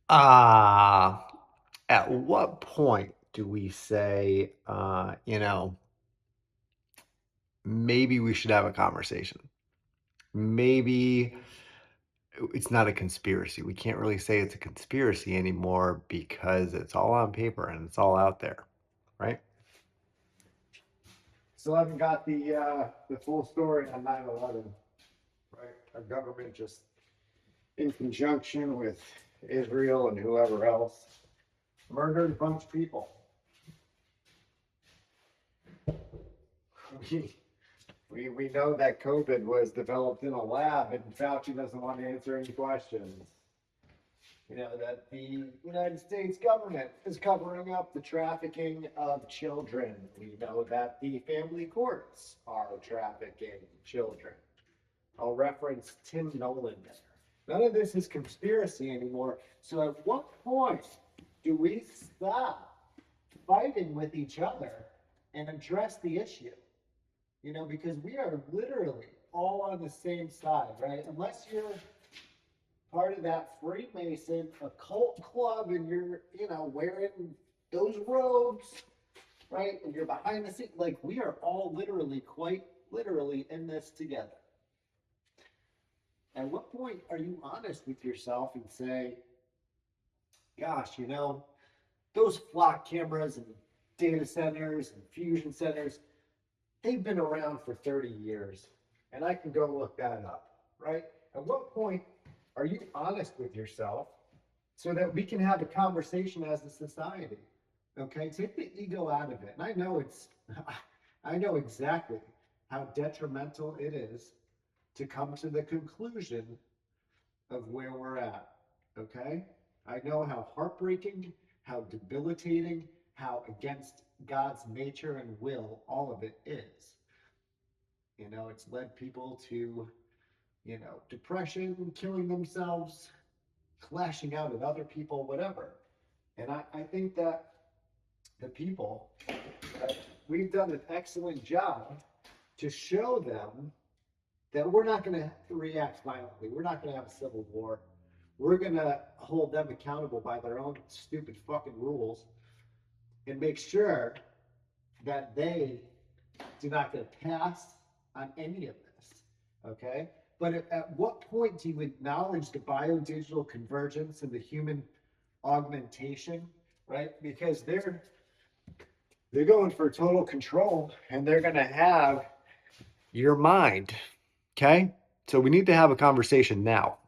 Ah, at what point do we say, maybe we should have a conversation? Maybe it's not a conspiracy. We can't really say it's a conspiracy anymore because it's all on paper and it's all out there, right? Still haven't got the full story on 9/11, right? Our government just, in conjunction with Israel and whoever else, murdered a bunch of people. We, we know that COVID was developed in a lab, and Fauci doesn't want to answer any questions. You know, that the United States government is covering up the trafficking of children. We know that the family courts are trafficking children. I'll reference Tim Nolan there. None of this is conspiracy anymore. So at what point do we stop fighting with each other and address the issue? Because we are literally all on the same side, right? Unless you're part of that Freemason occult club and you're, wearing those robes, right? And you're behind the scenes. Like, we are all literally, quite literally, in this together. At what point are you honest with yourself and say, gosh, those flock cameras and data centers and fusion centers, they've been around for 30 years, and I can go look that up, right? At what point are you honest with yourself so that we can have a conversation as a society? Okay, take the ego out of it. And I know exactly how detrimental it is to come to the conclusion of where we're at. Okay, I know how heartbreaking, how debilitating, how against God's nature and will all of it is. It's led people to, depression, killing themselves, clashing out at other people, whatever. And I think that the people, we've done an excellent job to show them that we're not going to react violently. We're not going to have a civil war. We're going to hold them accountable by their own stupid fucking rules and make sure that they do not get a pass on any of this. Okay? But at what point do you acknowledge the biodigital convergence and the human augmentation, right? Because they're going for total control and they're going to have your mind. Okay? So we need to have a conversation now.